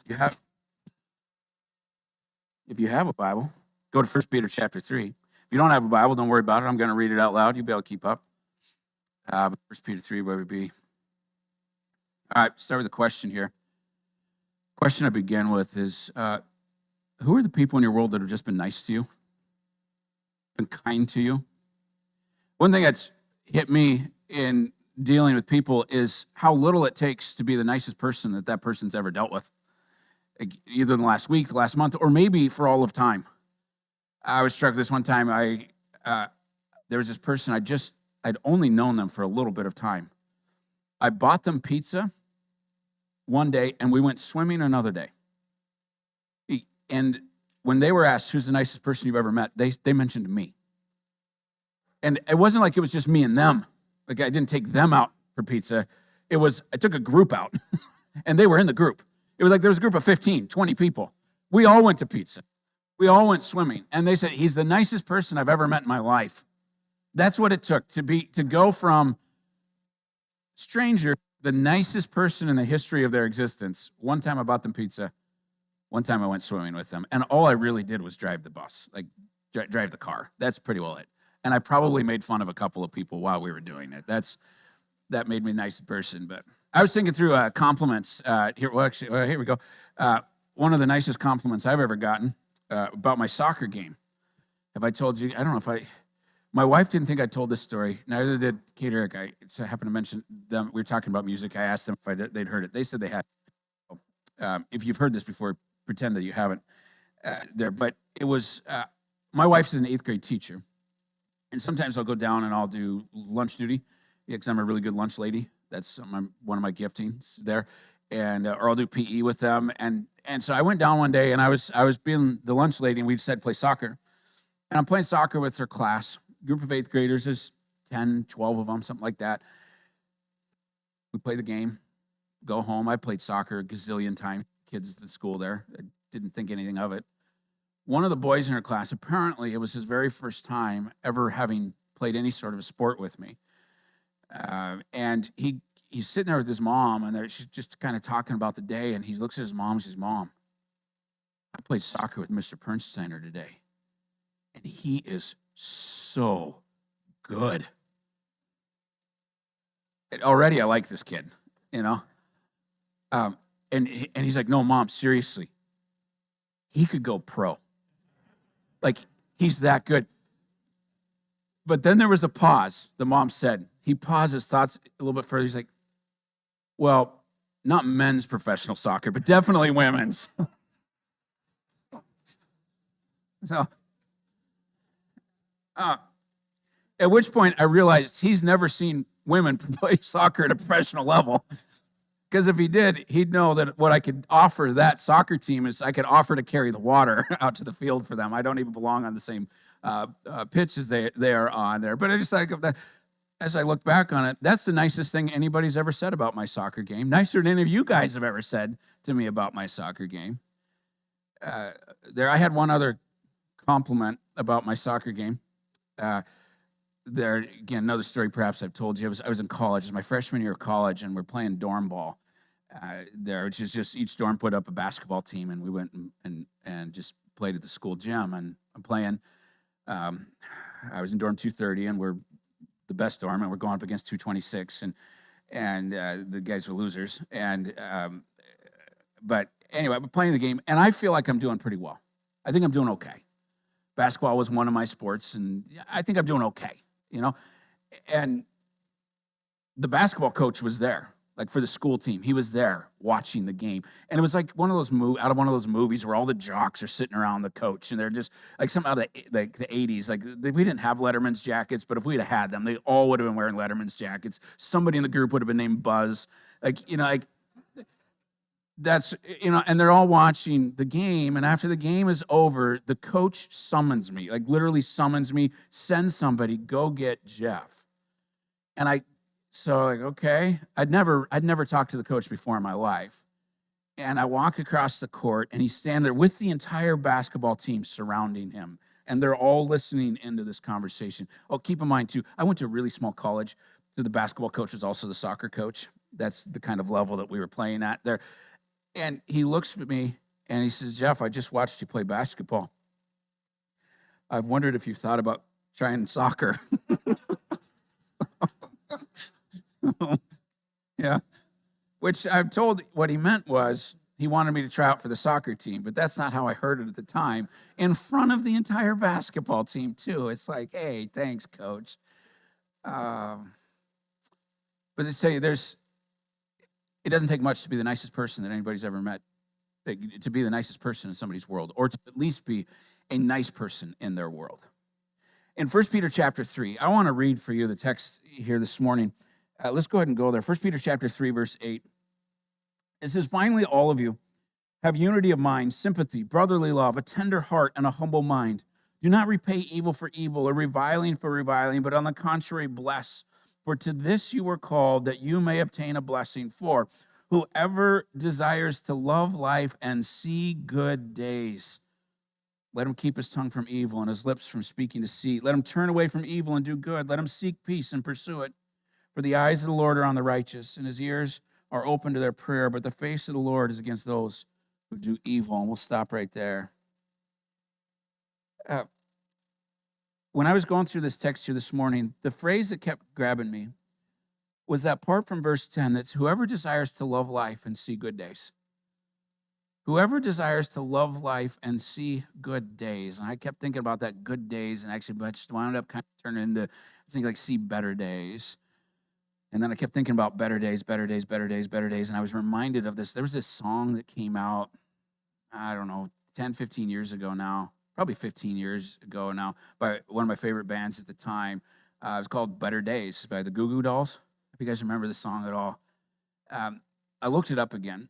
You have, if you have a Bible, go to 1 Peter chapter 3. If you don't have a Bible, don't worry about it. I'm going to read it out loud. You'll be able to keep up. 1 Peter 3, where we be. All right, start with a question here. Question I begin with is, who are the people in your world that have just been nice to you, been kind to you? One thing that's hit me in dealing with people is how little it takes to be the nicest person that person's ever dealt with, either in the last week, the last month, or maybe for all of time. I was struck this one time. There was this person, I'd only known them for a little bit of time. I bought them pizza one day, and we went swimming another day. And when they were asked, who's the nicest person you've ever met, they mentioned me. And it wasn't like it was just me and them. Like, I didn't take them out for pizza. I took a group out, and they were in the group. It was like there was a group of 15, 20 people. We all went to pizza. We all went swimming. And they said, he's the nicest person I've ever met in my life. That's what it took to go from stranger, the nicest person in the history of their existence. One time I bought them pizza. One time I went swimming with them. And all I really did was drive the bus, like drive the car. That's pretty well it. And I probably made fun of a couple of people while we were doing it. That made me a nice person. But I was thinking through compliments. Here we go. One of the nicest compliments I've ever gotten about my soccer game. Have I told you? I don't know if my wife didn't think I told this story. Neither did Kate Eric. I happened to mention them. We were talking about music. I asked them if they'd heard it. They said they had. If you've heard this before, pretend that you haven't there. But it was, my wife's an 8th grade teacher. And sometimes I'll go down and I'll do lunch duty because I'm a really good lunch lady. That's one of my giftings there. And or I'll do PE with them. And so I went down one day and I was being the lunch lady, and we said play soccer. And I'm playing soccer with her class. Group of 8th graders, there's 10, 12 of them, something like that. We play the game, go home. I played soccer a gazillion times. Kids at the school there. I didn't think anything of it. One of the boys in her class, apparently it was his very first time ever having played any sort of a sport with me. And he's sitting there with his mom, and she's just kind of talking about the day, and he looks at his mom and says, "Mom, I played soccer with Mr. Pernsteiner today, and he is so good." Already I like this kid, you know? And he's like, "No, Mom, seriously, he could go pro. Like, he's that good." But then there was a pause. The mom said, he paused his thoughts a little bit further. He's like, "Well, not men's professional soccer, but definitely women's." So, at which point I realized he's never seen women play soccer at a professional level. Because if he did, he'd know that what I could offer that soccer team is I could offer to carry the water out to the field for them. I don't even belong on the same pitch as they are on there. But I just like that. As I look back on it, that's the nicest thing anybody's ever said about my soccer game. Nicer than any of you guys have ever said to me about my soccer game. I had one other compliment about my soccer game. There again, another story perhaps I've told you. I was in college. It was my freshman year of college, and we're playing dorm ball. There, which is just each dorm put up a basketball team, and we went and just played at the school gym. And I'm playing. I was in dorm 230, and we're the best dorm, and we're going up against 226, and the guys were losers. And but anyway, I'm playing the game, and I feel like I'm doing pretty well. I think I'm doing okay. Basketball was one of my sports, and I think I'm doing okay. You know, and the basketball coach was there. Like for the school team, he was there watching the game, and it was like one of those out of one of those movies where all the jocks are sitting around the coach, and they're just like some out of the 80s. Like we didn't have Letterman's jackets, but if we'd have had them, they all would have been wearing Letterman's jackets. Somebody in the group would have been named Buzz. That's and they're all watching the game. And after the game is over, the coach summons me, like literally summons me, send somebody, go get Jeff, and So like, okay, I'd never talked to the coach before in my life. And I walk across the court, and he's standing there with the entire basketball team surrounding him. And they're all listening into this conversation. Oh, keep in mind, too, I went to a really small college. So the basketball coach was also the soccer coach. That's the kind of level that we were playing at there. And he looks at me and he says, Jeff, I just watched you play basketball. I've wondered if you thought about trying soccer. Yeah. Which I'm told what he meant was he wanted me to try out for the soccer team, but that's not how I heard it at the time. In front of the entire basketball team, too. It's like, hey, thanks, coach. But they say it doesn't take much to be the nicest person that anybody's ever met, to be the nicest person in somebody's world, or to at least be a nice person in their world. In 1 Peter chapter 3, I want to read for you the text here this morning. Let's go ahead and go there. 1 Peter chapter 3, verse 8. It says, finally, all of you have unity of mind, sympathy, brotherly love, a tender heart, and a humble mind. Do not repay evil for evil or reviling for reviling, but on the contrary, bless. For to this you were called, that you may obtain a blessing. For whoever desires to love life and see good days, let him keep his tongue from evil and his lips from speaking deceit. Let him turn away from evil and do good. Let him seek peace and pursue it. For the eyes of the Lord are on the righteous, and his ears are open to their prayer, but the face of the Lord is against those who do evil. And we'll stop right there. When I was going through this text here this morning, the phrase that kept grabbing me was that part from verse 10 that's whoever desires to love life and see good days. Whoever desires to love life and see good days. And I kept thinking about that good days, and actually wound up kind of turning into, I think, like see better days. And then I kept thinking about better days, better days, better days, better days. And I was reminded of this. There was this song that came out, I don't know, 10, 15 years ago now, probably 15 years ago now, by one of my favorite bands at the time. It was called Better Days by the Goo Goo Dolls. If you guys remember the song at all. I looked it up again,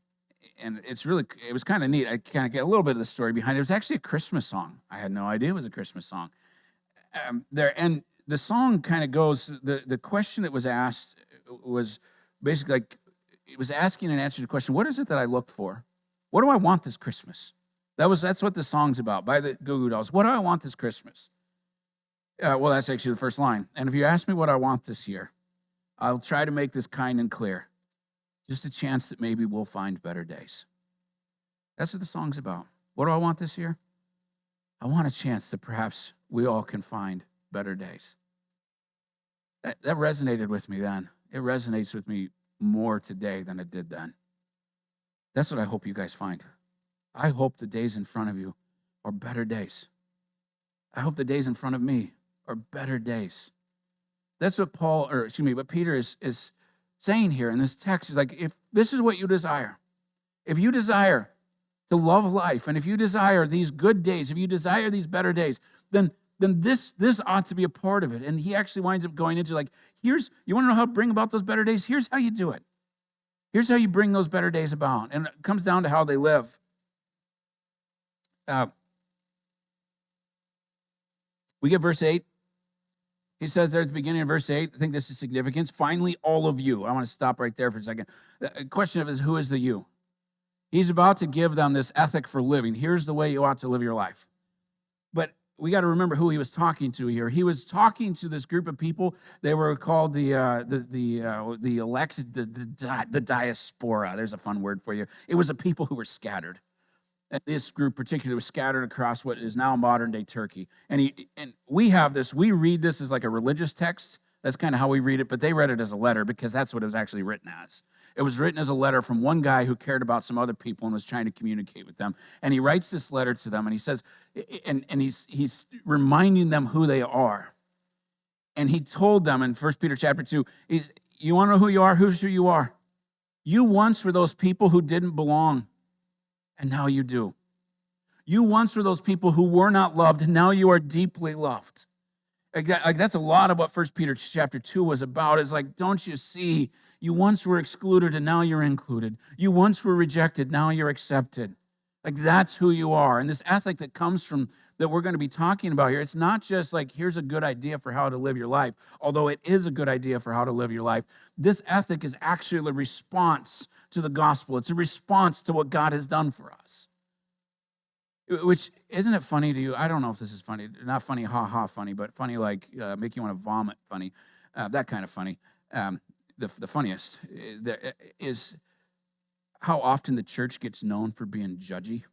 and it was kind of neat. I kind of get a little bit of the story behind it. It was actually a Christmas song. I had no idea it was a Christmas song. And the song kind of goes, the question that was asked was basically like, it was asking and answering the question, what is it that I look for? What do I want this Christmas? That's what the song's about, by the Goo Goo Dolls. What do I want this Christmas? Well, that's actually the first line. And if you ask me what I want this year, I'll try to make this kind and clear. Just a chance that maybe we'll find better days. That's what the song's about. What do I want this year? I want a chance that perhaps we all can find better days. That resonated with me then. It resonates with me more today than it did then. That's what I hope you guys find. I hope the days in front of you are better days. I hope the days in front of me are better days. That's what what Peter is saying here in this text. Is like, if this is what you desire, if you desire to love life, and if you desire these good days, if you desire these better days, then this ought to be a part of it. And he actually winds up going into like, you want to know how to bring about those better days? Here's how you do it. Here's how you bring those better days about. And it comes down to how they live. We get verse 8. He says there at the beginning of verse 8, I think this is significant. Finally, all of you. I want to stop right there for a second. The question is, who is the you? He's about to give them this ethic for living. Here's the way you ought to live your life. But we got to remember who he was talking to here. He was talking to this group of people. They were called the elect, the diaspora. There's a fun word for you. It was a people who were scattered. And this group particularly was scattered across what is now modern-day Turkey. And we have this, we read this as like a religious text. That's kind of how we read it, but they read it as a letter because that's what it was actually written as. It was written as a letter from one guy who cared about some other people and was trying to communicate with them. And he writes this letter to them, and he says, and he's reminding them who they are. And he told them in 1 Peter chapter 2, you want to know who you are? Who's who you are? You once were those people who didn't belong, and now you do. You once were those people who were not loved, and now you are deeply loved. Like that's a lot of what 1 Peter chapter 2 was about. Is like, don't you see? You once were excluded, and now you're included. You once were rejected, now you're accepted. Like, that's who you are. And this ethic that comes from, that we're going to be talking about here, it's not just like, here's a good idea for how to live your life, although it is a good idea for how to live your life. This ethic is actually a response to the gospel. It's a response to what God has done for us. Which, isn't it funny to you? I don't know if this is funny. Not funny, ha-ha funny, but funny like make you want to vomit funny. That kind of funny. The funniest is how often the church gets known for being judgy,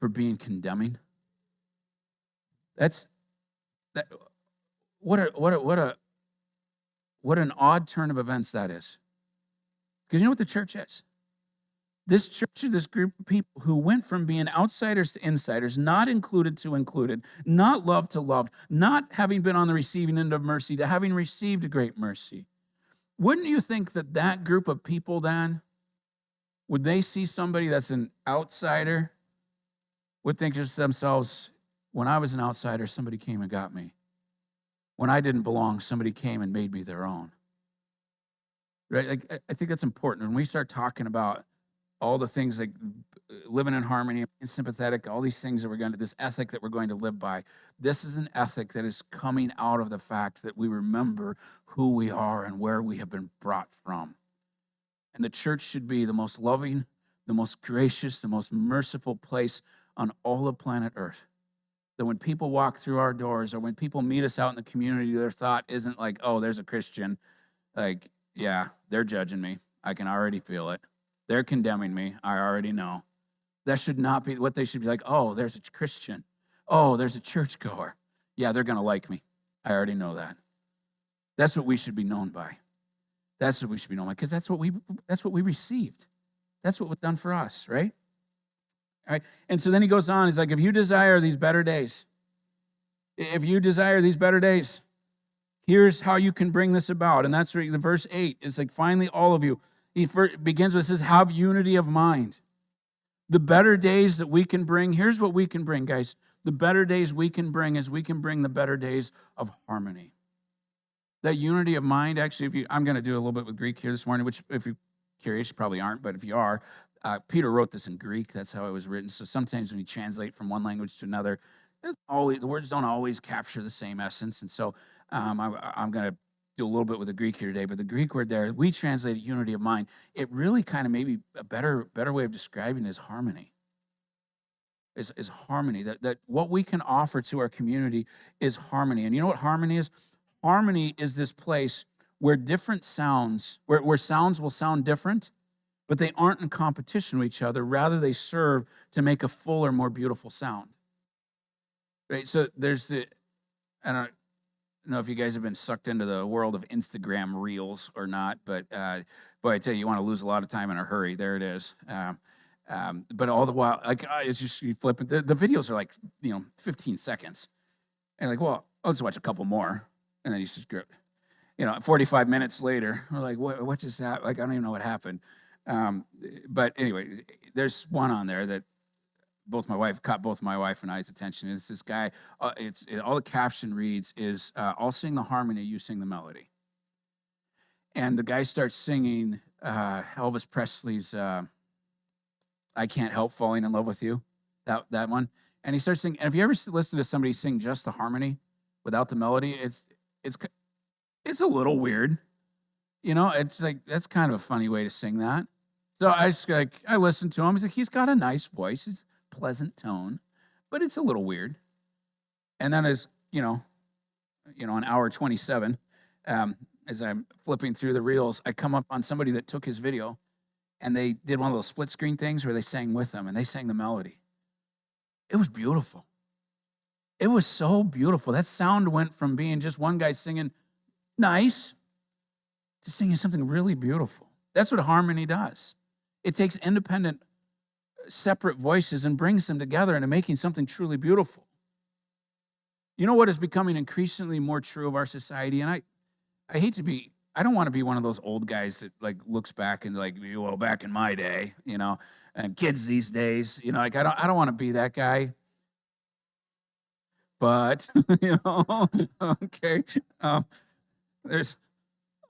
for being condemning? That's that. What an odd turn of events that is. Because you know what the church is? This church is this group of people who went from being outsiders to insiders, not included to included, not loved to loved, not having been on the receiving end of mercy to having received a great mercy. Wouldn't you think that that group of people then, would they see somebody that's an outsider, would think to themselves, when I was an outsider, somebody came and got me. When I didn't belong, somebody came and made me their own. Right? Like, I think that's important. When we start talking about all the things like living in harmony and sympathetic, all these things that we're going to, this ethic that we're going to live by, this is an ethic that is coming out of the fact that we remember who we are and where we have been brought from. And the church should be the most loving, the most gracious, the most merciful place on all of planet Earth. That when people walk through our doors or when people meet us out in the community, their thought isn't like, oh, there's a Christian. Like, yeah, they're judging me. I can already feel it. They're condemning me. I already know. That should not be what they should be like. Oh, there's a Christian. Oh, there's a churchgoer. Yeah, they're going to like me. I already know that. That's what we should be known by. That's what we should be known by, because that's what we received. That's what was done for us, right? All right. And so then he goes on. He's like, if you desire these better days, here's how you can bring this about. And that's the verse 8. It's like, finally, all of you. He begins with, says, have unity of mind. The better days that we can bring, here's what we can bring, guys. The better days we can bring is we can bring the better days of harmony. That unity of mind, actually, I'm going to do a little bit with Greek here this morning, which if you're curious, you probably aren't, but if you are, Peter wrote this in Greek. That's how it was written. So sometimes when you translate from one language to another, the words don't always capture the same essence. And so I'm going to do a little bit with the Greek here today, but the Greek word there, we translate unity of mind. It really kind of maybe a better way of describing it is harmony. Is harmony. That what we can offer to our community is harmony. And you know what harmony is? Harmony is this place where different sounds, where sounds will sound different, but they aren't in competition with each other. Rather, they serve to make a fuller, more beautiful sound. Right? So there's I don't know if you guys have been sucked into the world of Instagram Reels or not, but boy, I tell you, you want to lose a lot of time in a hurry. There it is. But all the while, like it's just you flip it. The videos are like 15 seconds, and like, well, let's watch a couple more, and then you just 45 minutes later, we're like, what just happened? Like, I don't even know what happened. But anyway, there's one on there that caught both my wife and I's attention. It's this guy. All the caption reads is, "I'll sing the harmony, you sing the melody." And the guy starts singing Elvis Presley's "I Can't Help Falling in Love with You," that one. And he starts singing. And if you ever listen to somebody sing just the harmony without the melody, it's a little weird. It's like that's kind of a funny way to sing that. So I listened to him. He's got a nice voice. He's pleasant tone, but it's a little weird. And then as an hour 27, as I'm flipping through the reels, I come up on somebody that took his video and they did one of those split screen things where they sang with him and they sang the melody. It was beautiful. It was so beautiful. That sound went from being just one guy singing nice to singing something really beautiful. That's what harmony does. It takes independent, separate voices and brings them together into making something truly beautiful. You know what is becoming increasingly more true of our society? And I don't want to be one of those old guys that like looks back and like, well, back in my day, and kids these days, like I don't want to be that guy. But, okay, there's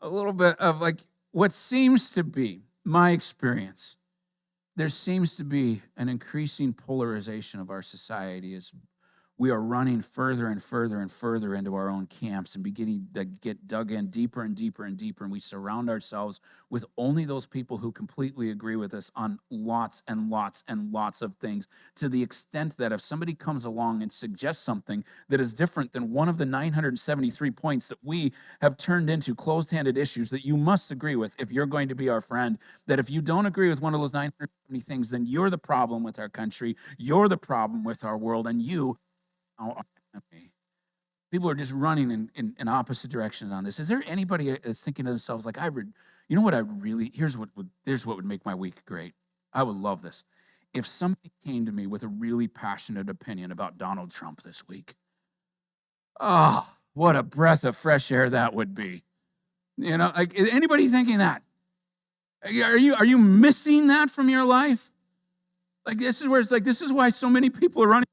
a little bit of like what seems to be my experience. There seems to be an increasing polarization of our society as we are running further and further and further into our own camps and beginning to get dug in deeper and deeper and deeper. And we surround ourselves with only those people who completely agree with us on lots and lots and lots of things, to the extent that if somebody comes along and suggests something that is different than one of the 973 points that we have turned into closed-handed issues that you must agree with if you're going to be our friend, that if you don't agree with one of those 970 things, then you're the problem with our country, you're the problem with our world, and you are enemy. People are just running in opposite directions on this. Is there anybody that's thinking to themselves, like, you know what I really, here's what would make my week great. I would love this. If somebody came to me with a really passionate opinion about Donald Trump this week, oh, what a breath of fresh air that would be. You know, like, anybody thinking that? Are you missing that from your life? Like, this is where it's like, this is why so many people are running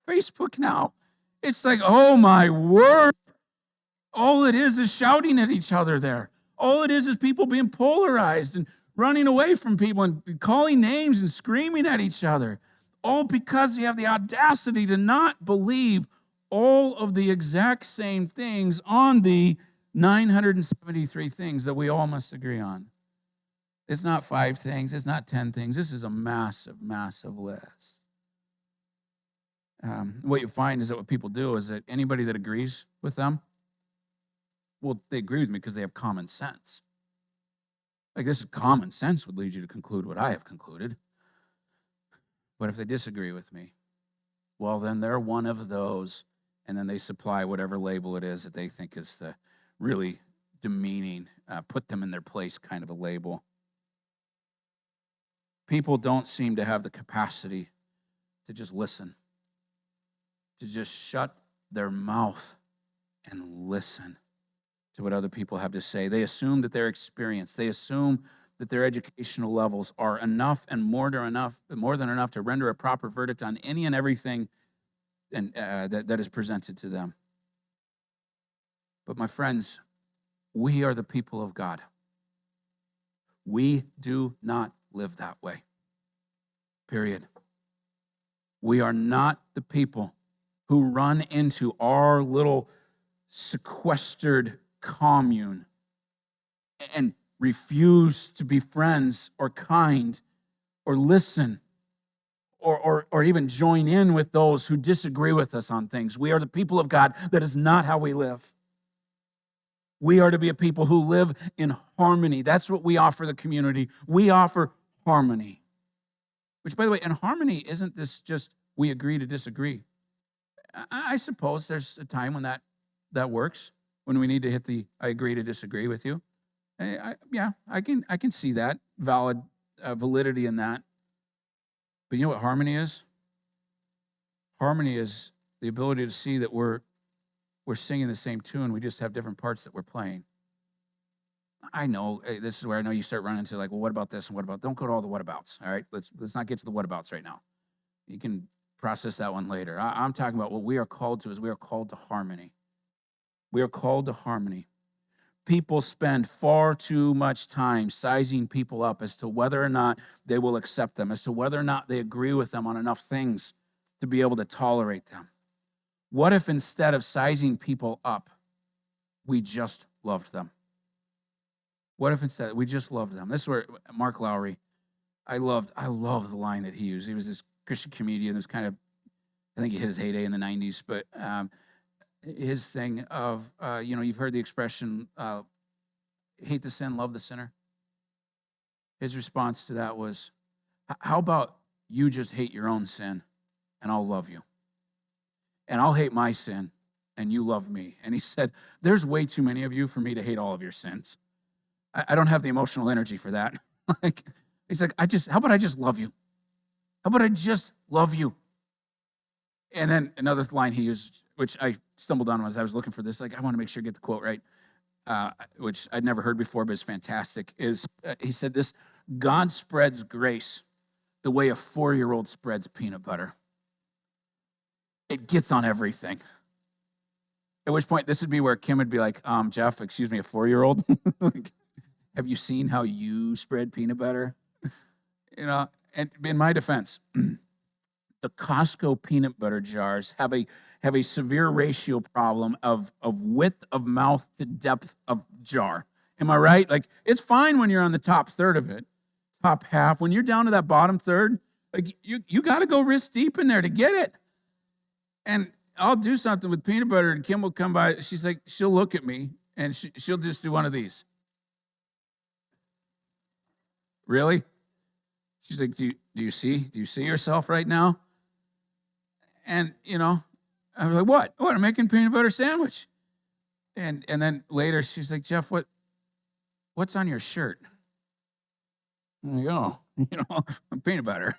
Facebook now. It's like, oh my word. All it is shouting at each other there. All it is people being polarized and running away from people and calling names and screaming at each other. All because you have the audacity to not believe all of the exact same things on the 973 things that we all must agree on. It's not 5 things. It's not 10 things. This is a massive, massive list. What you find is that what people do is that anybody that agrees with them, well, they agree with me because they have common sense. Like, this common sense would lead you to conclude what I have concluded. But if they disagree with me, well, then they're one of those, and then they supply whatever label it is that they think is the really demeaning, put them in their place kind of a label. People don't seem to have the capacity to just listen, to just shut their mouth and listen to what other people have to say. They assume that their experience, they assume that their educational levels are enough and more than enough to render a proper verdict on any and everything that is presented to them. But my friends, we are the people of God. We do not live that way. Period. We are not the people who run into our little sequestered commune and refuse to be friends or kind or listen or even join in with those who disagree with us on things. We are the people of God. That is not how we live. We are to be a people who live in harmony. That's what we offer the community. We offer harmony. Which, by the way, in harmony, isn't this just we agree to disagree? I suppose there's a time when that works, when we need to hit the I agree to disagree with you. I can see that validity in that. But you know what harmony is? Harmony is the ability to see that we're singing the same tune. We just have different parts that we're playing. I know this is where I know you start running into like, well, what about this and what about? Don't go to all the whatabouts. All right, let's not get to the whatabouts right now. You can process that one later. I'm talking about what we are called to. Is we are called to harmony. We are called to harmony. People spend far too much time sizing people up as to whether or not they will accept them, as to whether or not they agree with them on enough things to be able to tolerate them. What if instead of sizing people up, we just loved them? What if instead we just loved them? This is where Mark Lowry, I love the line that he used. He was this Christian comedian. It was kind of, I think he hit his heyday in the 90s, but his thing of, you've heard the expression, hate the sin, love the sinner. His response to that was, how about you just hate your own sin and I'll love you? And I'll hate my sin and you love me. And he said, there's way too many of you for me to hate all of your sins. I don't have the emotional energy for that. He's like, how about I just love you? How about I just love you? And then another line he used, which I stumbled on as I was looking for this, like I want to make sure I get the quote right, which I'd never heard before, but it's fantastic, is he said this: God spreads grace the way a 4-year-old spreads peanut butter. It gets on everything. At which point, this would be where Kim would be like, Jeff, excuse me, a 4-year-old? Like, have you seen how you spread peanut butter? And in my defense, the Costco peanut butter jars have a severe ratio problem of width of mouth to depth of jar. Am I right? Like, it's fine when you're on the top third of it, top half. When you're down to that bottom third, like, you got to go wrist deep in there to get it. And I'll do something with peanut butter, and Kim will come by. She's like, she'll look at me, and she'll just do one of these. Really? She's like, do you see yourself right now? And, I was like, what? I'm making peanut butter sandwich. And then later she's like, Jeff, what's on your shirt? I'm like, peanut butter.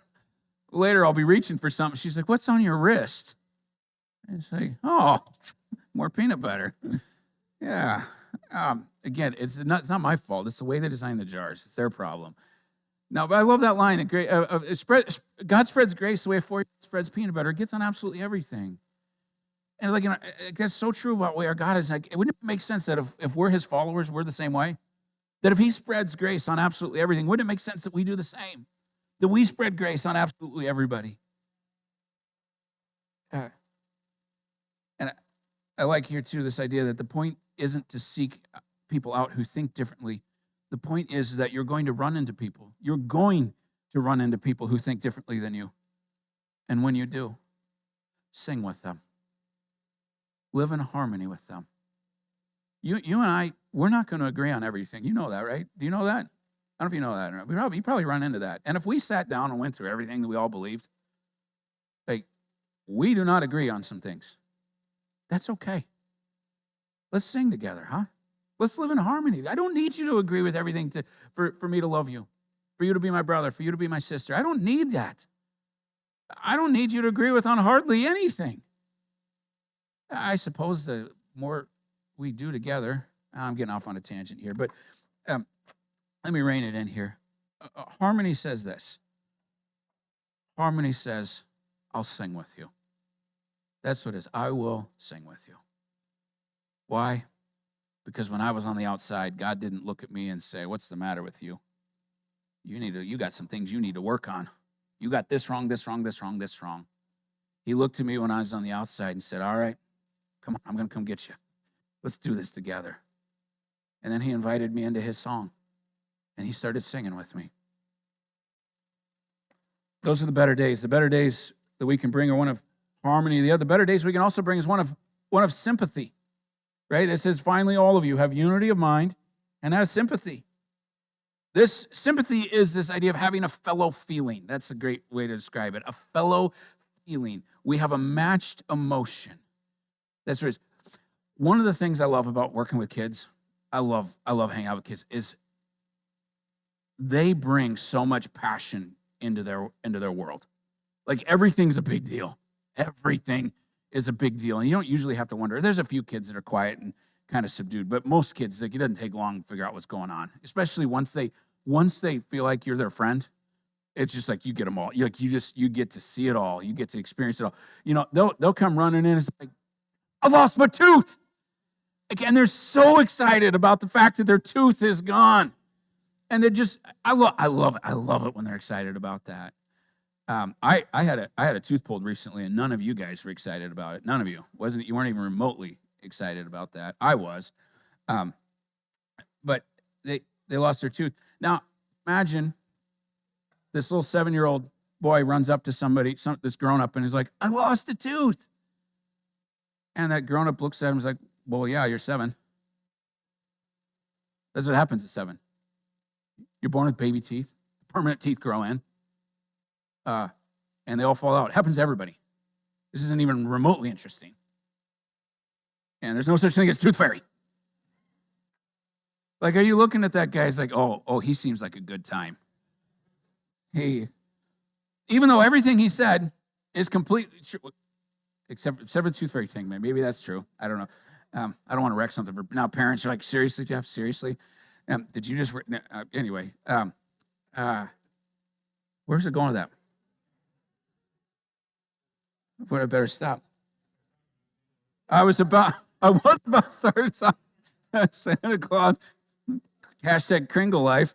Later I'll be reaching for something. She's like, what's on your wrist? And it's like, oh, more peanut butter. Yeah. Again, it's not my fault. It's the way they design the jars. It's their problem. No, but I love that line. God spreads grace the way a spreads peanut butter. It gets on absolutely everything. And that's so true about the way our God is. Like, wouldn't it make sense that if we're his followers, we're the same way? That if he spreads grace on absolutely everything, wouldn't it make sense that we do the same? That we spread grace on absolutely everybody? And I like here, too, this idea that the point isn't to seek people out who think differently. The point is that you're going to run into people. You're going to run into people who think differently than you. And when you do, sing with them. Live in harmony with them. You and I, we're not going to agree on everything. You know that, right? Do you know that? I don't know if you know that or not. You probably run into that. And if we sat down and went through everything that we all believed, like, we do not agree on some things. That's okay. Let's sing together, huh? Let's live in harmony. I don't need you to agree with everything for me to love you, for you to be my brother, for you to be my sister. I don't need that. I don't need you to agree with on hardly anything. I suppose the more we do together, I'm getting off on a tangent here, but let me rein it in here. Harmony says this. Harmony says, I'll sing with you. That's what it is. I will sing with you. Why? Because when I was on the outside, God didn't look at me and say, what's the matter with you? You got some things you need to work on. You got this wrong, this wrong, this wrong, this wrong. He looked at me when I was on the outside and said, all right, come on, I'm going to come get you. Let's do this together. And then he invited me into his song, and he started singing with me. Those are the better days. The better days that we can bring are one of harmony. The other better days we can also bring is one of sympathy. Right? It says, finally, all of you have unity of mind and have sympathy. This sympathy is this idea of having a fellow feeling. That's a great way to describe it. A fellow feeling. We have a matched emotion. That's what it is. One of the things I love about working with kids, I love hanging out with kids, is they bring so much passion into their world. Like, everything's a big deal. Everything is a big deal. And you don't usually have to wonder. There's a few kids that are quiet and kind of subdued, but most kids, like, it doesn't take long to figure out what's going on, especially once they feel like you're their friend. It's just like you get them all. You get to see it all. You get to experience it all. They'll come running in. It's like, I lost my tooth. Again, they're so excited about the fact that their tooth is gone. And they're just, I love it when they're excited about that. I had a tooth pulled recently, and none of you guys were excited about it. None of you. You weren't even remotely excited about that. I was. But they lost their tooth. Now, imagine this little 7-year-old boy runs up to somebody, this grown-up, and is like, I lost a tooth. And that grown-up looks at him and is like, well, yeah, you're 7. That's what happens at 7. You're born with baby teeth. Permanent teeth grow in. And they all fall out. It happens to everybody. This isn't even remotely interesting. And there's no such thing as tooth fairy. Like, are you looking at that guy? It's like, oh, he seems like a good time. Hey, even though everything he said is completely true, except for the tooth fairy thing, man. Maybe that's true. I don't know. I don't want to wreck something. But now parents are like, seriously, Jeff? Seriously? Did you just... anyway. Where's it going with that? But I better stop. I was about to start Santa Claus, hashtag Kringle life.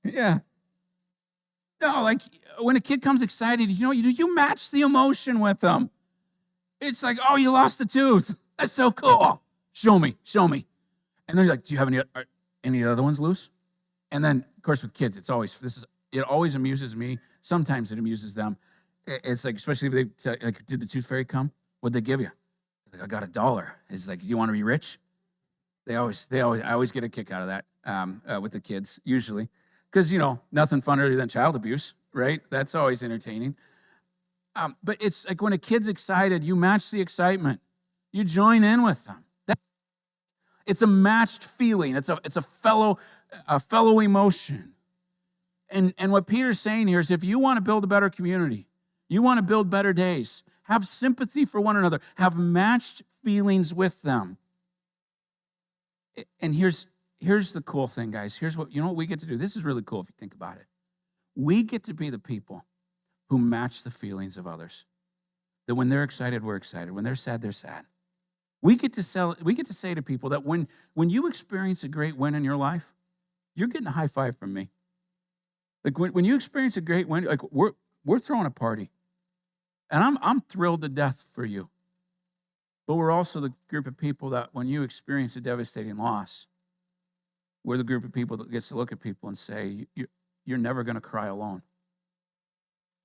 Yeah. No, like when a kid comes excited, you know what you do? You match the emotion with them. It's like, oh, you lost a tooth. That's so cool. Show me, show me. And then you're like, do you have any other ones loose? And then, of course, with kids, it always amuses me. Sometimes it amuses them. It's like, especially if they say, like, did the tooth fairy come? What'd they give you? Like, I got $1. It's like, you want to be rich? I always get a kick out of that with the kids, usually. Because, nothing funnier than child abuse, right? That's always entertaining. But it's like when a kid's excited, you match the excitement. You join in with them. It's a matched feeling. It's a fellow emotion. And what Peter's saying here is if you want to build a better community, you want to build better days, have sympathy for one another, have matched feelings with them. And here's the cool thing, guys. Here's what we get to do. This is really cool if you think about it. We get to be the people who match the feelings of others. That when they're excited, we're excited. When they're sad, they're sad. We get to say to people that when you experience a great win in your life, you're getting a high five from me. Like when you experience a great win, like we're throwing a party. And I'm thrilled to death for you. But we're also the group of people that when you experience a devastating loss, we're the group of people that gets to look at people and say, you're never going to cry alone.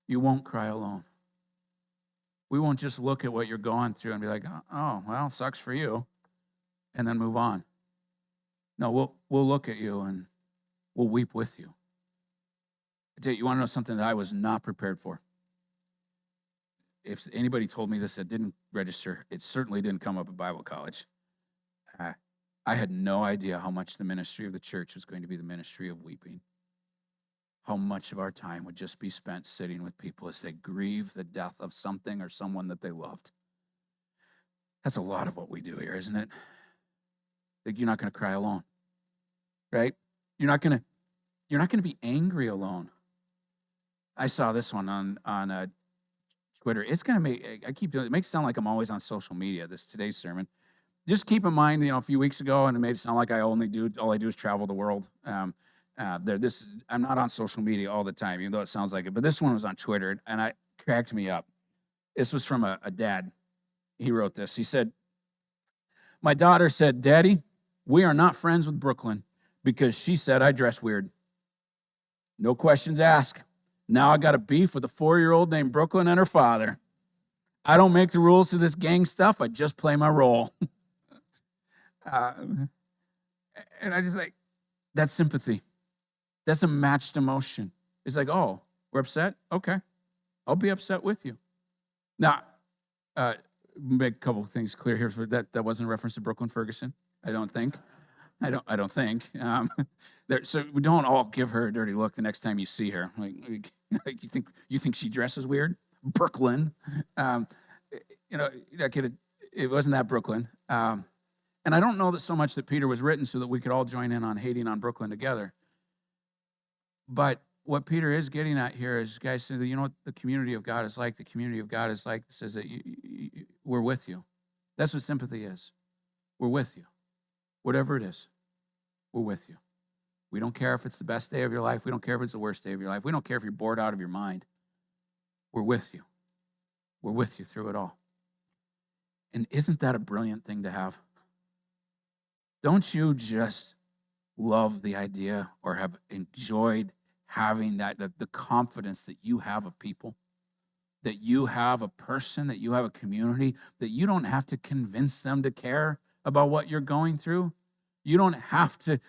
You won't cry alone. We won't just look at what you're going through and be like, oh, well, sucks for you, and then move on. No, we'll look at you and we'll weep with you. I tell you, you want to know something that I was not prepared for? If anybody told me this that didn't register, it certainly didn't come up at Bible college. I had no idea how much the ministry of the church was going to be the ministry of weeping. How much of our time would just be spent sitting with people as they grieve the death of something or someone that they loved. That's a lot of what we do here, isn't it? Like you're not going to cry alone, right? You're not going to be angry alone. I saw this one on Twitter. It's going to make, I keep doing it. It makes it sound like I'm always on social media, today's sermon. Just keep in mind, a few weeks ago, and it made it sound like all I do is travel the world. I'm not on social media all the time, even though it sounds like it. But this one was on Twitter, and it cracked me up. This was from a dad. He wrote this. He said, "My daughter said, 'Daddy, we are not friends with Brooklyn because she said I dress weird. No questions asked. Now I got a beef with a 4-year-old named Brooklyn and her father. I don't make the rules to this gang stuff. I just play my role.'" And I just like, that's sympathy. That's a matched emotion. It's like, oh, we're upset? Okay. I'll be upset with you. Now, make a couple of things clear here. That wasn't a reference to Brooklyn Ferguson, I don't think. I don't think. So we don't all give her a dirty look the next time you see her. Like you think she dresses weird? Brooklyn. That kid, it wasn't that Brooklyn. And I don't know that so much that Peter was written so that we could all join in on hating on Brooklyn together. But what Peter is getting at here is, guys, you know what the community of God is like? The community of God is like, says that we're with you. That's what sympathy is. We're with you. Whatever it is, we're with you. We don't care if it's the best day of your life. We don't care if it's the worst day of your life. We don't care if you're bored out of your mind. We're with you. We're with you through it all. And isn't that a brilliant thing to have? Don't you just love the idea or have enjoyed having the confidence that you have of people, that you have a person, that you have a community, that you don't have to convince them to care about what you're going through? You don't have to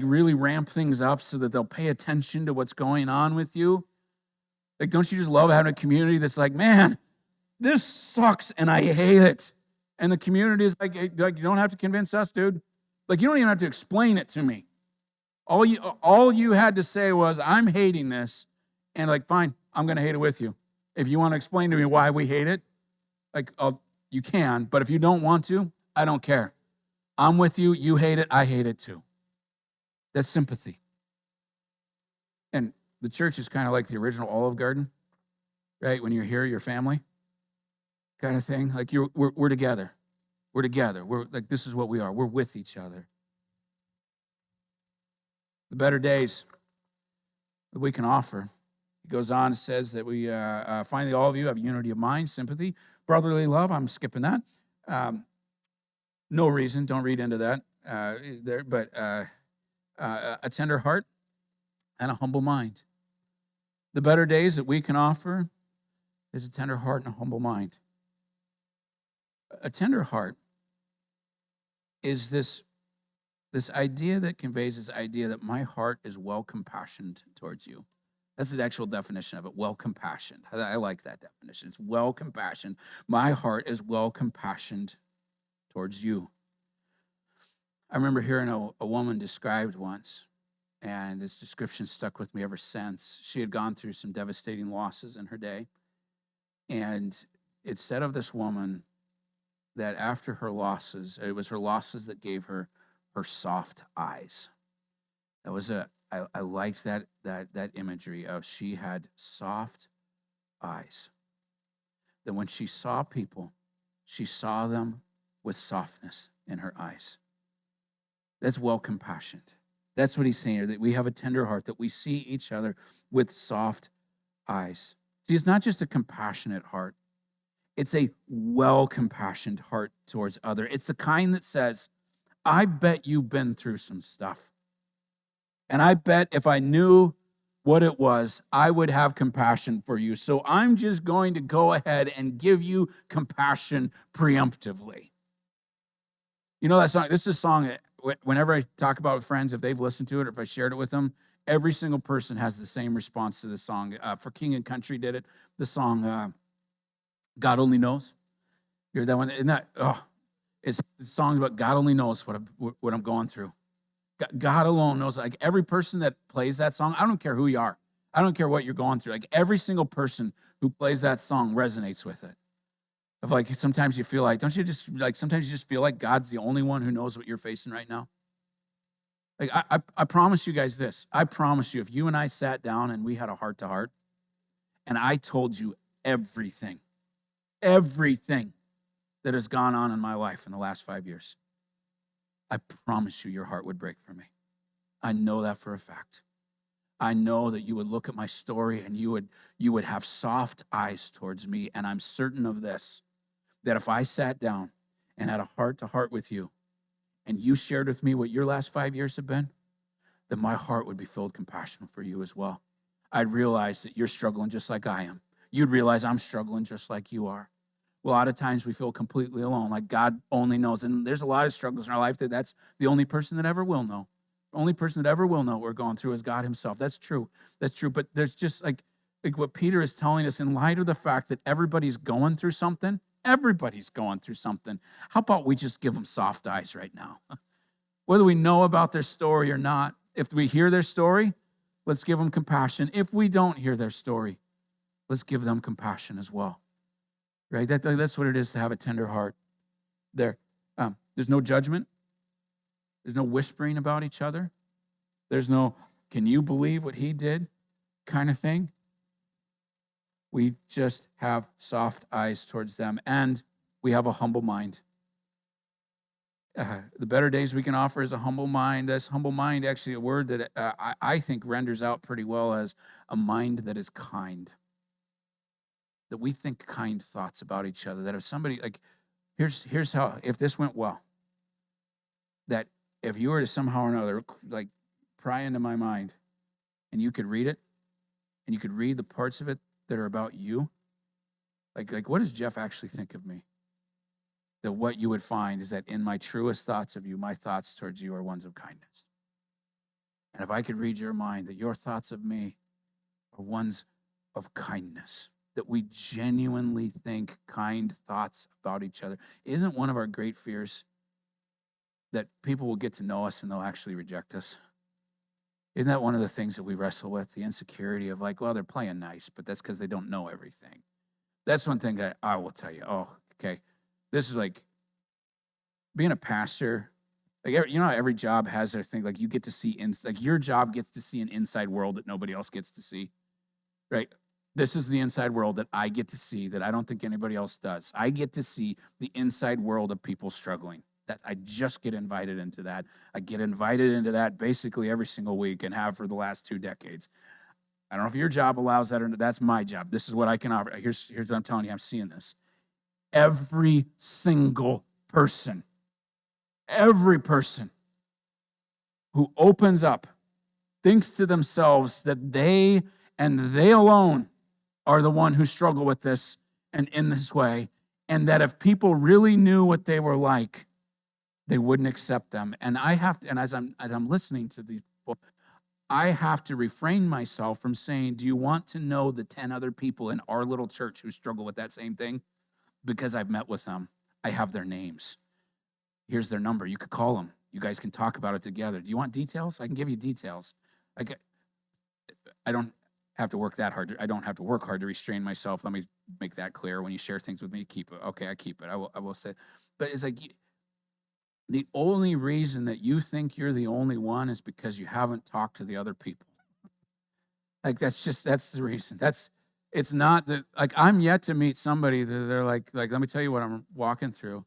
really ramp things up so that they'll pay attention to what's going on with you. Like, don't you just love having a community that's like, man, this sucks and I hate it. And the community is like, you don't have to convince us, dude. Like, you don't even have to explain it to me. All you had to say was, I'm hating this. And like, fine, I'm going to hate it with you. If you want to explain to me why we hate it, you can. But if you don't want to, I don't care. I'm with you. You hate it. I hate it too. That's sympathy. And the church is kind of like the original Olive Garden, right? When you're here, your family kind of thing. Like we're together. We're together. We're like, this is what we are. We're with each other. The better days. that we can offer. He goes on and says that we finally all of you have unity of mind, sympathy, brotherly love. I'm skipping that. No reason. Don't read into that there, but a tender heart and a humble mind. The better days that we can offer is a tender heart and a humble mind. A tender heart is this idea that conveys this idea that my heart is well compassioned towards you. That's the actual definition of it, well compassioned. I like that definition. It's well compassioned. My heart is well compassioned towards you. I remember hearing a woman described once, and this description stuck with me ever since. She had gone through some devastating losses in her day, and it said of this woman that after her losses, it was her losses that gave her soft eyes. That was I liked that imagery of she had soft eyes. That when she saw people, she saw them with softness in her eyes. That's well compassioned. That's what he's saying here, that we have a tender heart, that we see each other with soft eyes. See, it's not just a compassionate heart. It's a well-compassioned heart towards other. It's the kind that says, I bet you've been through some stuff. And I bet if I knew what it was, I would have compassion for you. So I'm just going to go ahead and give you compassion preemptively. You know that song? This is a song that whenever I talk about it with friends, if they've listened to it or if I shared it with them, every single person has the same response to the song. For King and Country did it. The song, God Only Knows. You heard that one? Isn't that, it's songs about God only knows what I'm going through. God alone knows. Like every person that plays that song, I don't care who you are. I don't care what you're going through. Like every single person who plays that song resonates with it. Of like sometimes you feel like, don't you just like sometimes you just feel like God's the only one who knows what you're facing right now? Like I promise you guys this. I promise you, if you and I sat down and we had a heart to heart, and I told you everything that has gone on in my life in the last 5 years, I promise you your heart would break for me. I know that for a fact. I know that you would look at my story and you would have soft eyes towards me. And I'm certain of this, that if I sat down and had a heart to heart with you and you shared with me what your last 5 years have been, then my heart would be filled with compassion for you as well. I'd realize that you're struggling just like I am. You'd realize I'm struggling just like you are. A lot of times we feel completely alone, like God only knows. And there's a lot of struggles in our life that's the only person that ever will know. The only person that ever will know what we're going through is God himself. That's true. That's true. But there's just like what Peter is telling us, in light of the fact that everybody's going through something, how about we just give them soft eyes right now? Whether we know about their story or not, if we hear their story, let's give them compassion. If we don't hear their story, let's give them compassion as well. Right? That's what it is to have a tender heart. There's no judgment. There's no whispering about each other. There's no, can you believe what he did kind of thing. We just have soft eyes towards them, and we have a humble mind. The better days we can offer is a humble mind. That's humble mind, actually a word that I think renders out pretty well as a mind that is kind. That we think kind thoughts about each other. That if somebody, like, here's how, if this went well, that if you were to somehow or another, like, pry into my mind, and you could read it, and you could read the parts of it that are about you, like what does Jeff actually think of me? That what you would find is that in my truest thoughts of you, my thoughts towards you are ones of kindness. And if I could read your mind, that your thoughts of me are ones of kindness, that we genuinely think kind thoughts about each other. Isn't one of our great fears that people will get to know us and they'll actually reject us? Isn't that one of the things that we wrestle with? The insecurity of like, well, they're playing nice, but that's because they don't know everything. That's one thing that I will tell you. Oh, okay. This is like being a pastor. Like, you know how every job has their thing. Like you get to see, like your job gets to see an inside world that nobody else gets to see, right? This is the inside world that I get to see that I don't think anybody else does. I get to see the inside world of people struggling. That I just get invited into that. I get invited into that basically every single week and have for the last 2 decades. I don't know if your job allows that or not. That's my job. This is what I can offer. Here's what I'm telling you. I'm seeing this. Every single person who opens up thinks to themselves that they and they alone are the one who struggle with this and in this way, and that if people really knew what they were like, they wouldn't accept them. And I have to, and as I'm listening to these people, I have to refrain myself from saying, do you want to know the 10 other people in our little church who struggle with that same thing? Because I've met with them. I have their names. Here's their number. You could call them. You guys can talk about it together. Do you want details? I can give you details. I don't have to work that hard. I don't have to work hard to restrain myself. Let me make that clear. When you share things with me, keep it. Okay, I keep it. I will say. But it's like the only reason that you think you're the only one is because you haven't talked to the other people. Like that's the reason. It's not that, like, I'm yet to meet somebody that they're like, let me tell you what I'm walking through.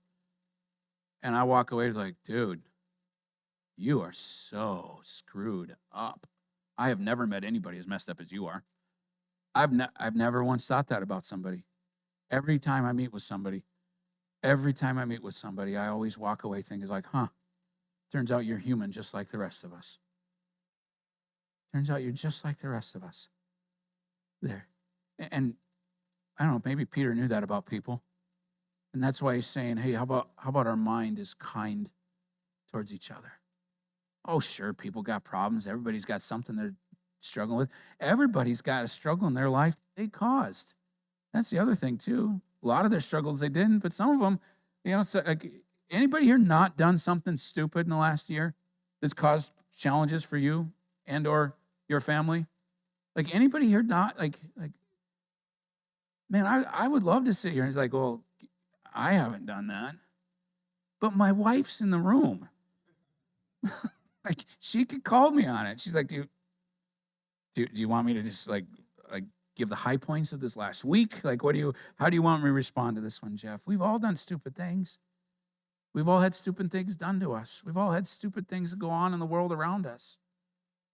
And I walk away like, dude, you are so screwed up. I have never met anybody as messed up as you are. I've never once thought that about somebody. Every time I meet with somebody, I always walk away thinking like, turns out you're human just like the rest of us. Turns out you're just like the rest of us. There. And I don't know, maybe Peter knew that about people. And that's why he's saying, hey, how about our mind is kind towards each other? Oh, sure, people got problems. Everybody's got something they're struggling with. Everybody's got a struggle in their life they caused. That's the other thing, too. A lot of their struggles they didn't, but some of them, so, like, anybody here not done something stupid in the last year that's caused challenges for you and or your family? Like, anybody here not, like man, I would love to sit here and he's like, well, I haven't done that. But my wife's in the room. Like, she could call me on it. She's like, do you want me to just like give the high points of this last week? Like, how do you want me to respond to this one, Jeff? We've all done stupid things. We've all had stupid things done to us. We've all had stupid things that go on in the world around us.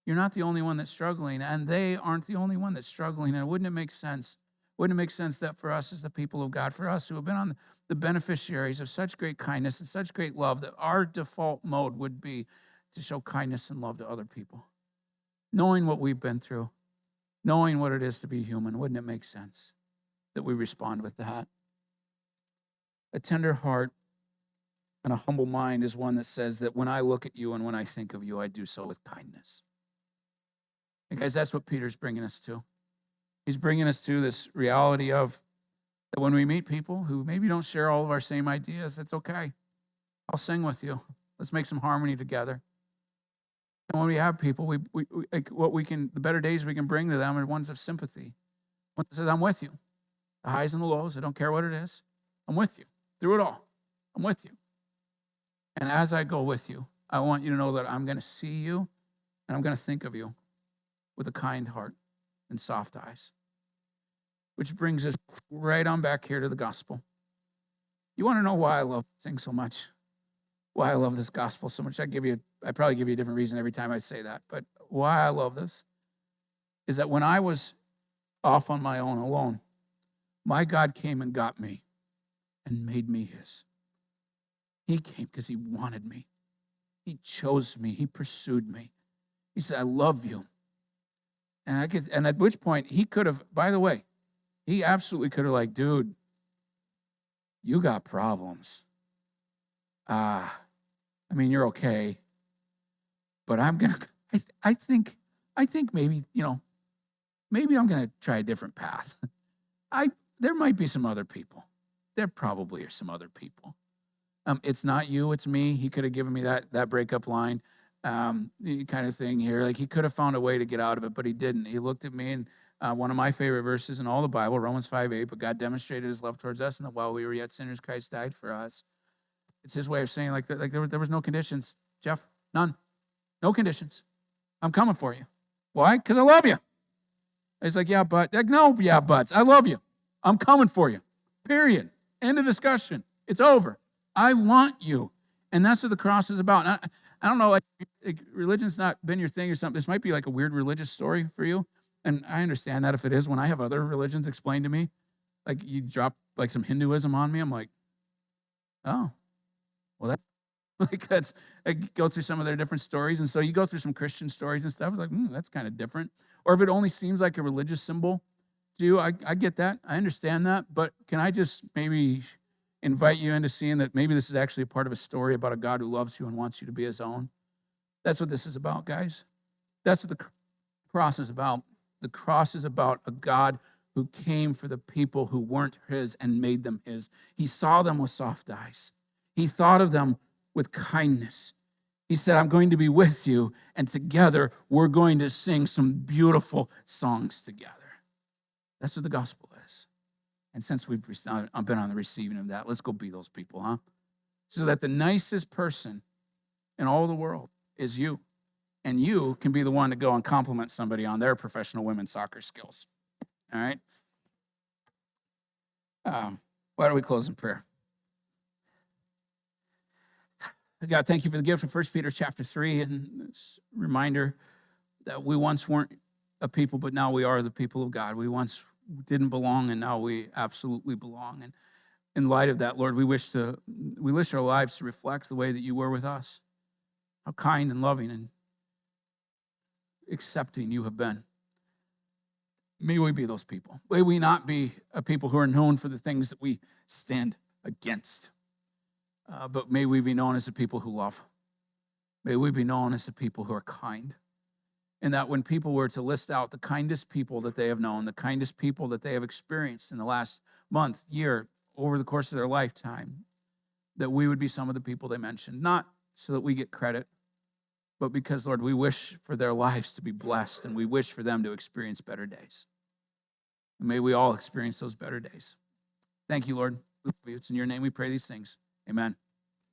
You're not the only one that's struggling, and they aren't the only one that's struggling. And wouldn't it make sense? Wouldn't it make sense that for us as the people of God, for us who have been on the beneficiaries of such great kindness and such great love, that our default mode would be to show kindness and love to other people? Knowing what we've been through, knowing what it is to be human, wouldn't it make sense that we respond with that? A tender heart and a humble mind is one that says that when I look at you and when I think of you, I do so with kindness. And guys, that's what Peter's bringing us to. He's bringing us to this reality of that when we meet people who maybe don't share all of our same ideas, it's okay. I'll sing with you. Let's make some harmony together. And when we have people, we the better days we can bring to them are ones of sympathy. One that says, I'm with you. The highs and the lows, I don't care what it is. I'm with you through it all. I'm with you. And as I go with you, I want you to know that I'm going to see you and I'm going to think of you with a kind heart and soft eyes. Which brings us right on back here to the gospel. You want to know why I love sing so much? Why I love this gospel so much? I probably give you a different reason every time I say that. But why I love this is that when I was off on my own alone, my God came and got me and made me his. He came because he wanted me. He chose me. He pursued me. He said, I love you. And at which point he could have, by the way, he absolutely could have like, dude, you got problems. I mean, you're okay. But I think maybe, maybe I'm going to try a different path. There might be some other people. There probably are some other people. It's not you, it's me. He could have given me that breakup line kind of thing here. Like, he could have found a way to get out of it, but he didn't. He looked at me, and one of my favorite verses in all the Bible, Romans 5:8, but God demonstrated his love towards us, and that while we were yet sinners, Christ died for us. It's his way of saying, there was no conditions, Jeff, none. No conditions. I'm coming for you. Why? Because I love you. He's like, yeah, but. Like, no, yeah, buts. I love you. I'm coming for you. Period. End of discussion. It's over. I want you. And that's what the cross is about. I don't know, like religion's not been your thing or something. This might be like a weird religious story for you. And I understand that if it is, when I have other religions explained to me, like you drop like some Hinduism on me, I'm like, oh, well, that's like that's I go through some of their different stories. And so you go through some Christian stories and stuff, like, that's kind of different. Or if it only seems like a religious symbol to you, I get that. I understand that. But can I just maybe invite you into seeing that maybe this is actually a part of a story about a God who loves you and wants you to be his own? That's what this is about, guys. That's what the cross is about. The cross is about a God who came for the people who weren't his and made them his. He saw them with soft eyes. He thought of them with kindness. He said, I'm going to be with you, and together we're going to sing some beautiful songs together. That's what the gospel is. And since we've been on the receiving of that, let's go be those people, huh? So that the nicest person in all the world is you. And you can be the one to go and compliment somebody on their professional women's soccer skills. All right? Why don't we close in prayer? God, thank you for the gift of 1 Peter chapter 3 and this reminder that we once weren't a people, but now we are the people of God. We once didn't belong, and now we absolutely belong. And in light of that, Lord, we wish our lives to reflect the way that you were with us, how kind and loving and accepting you have been. May we be those people. May we not be a people who are known for the things that we stand against, but may we be known as a people who love. May we be known as a people who are kind. And that when people were to list out the kindest people that they have known, the kindest people that they have experienced in the last month, year, over the course of their lifetime, that we would be some of the people they mentioned, not so that we get credit, but because, Lord, we wish for their lives to be blessed, and we wish for them to experience better days. And may we all experience those better days. Thank you, Lord. It's in your name we pray these things. Amen.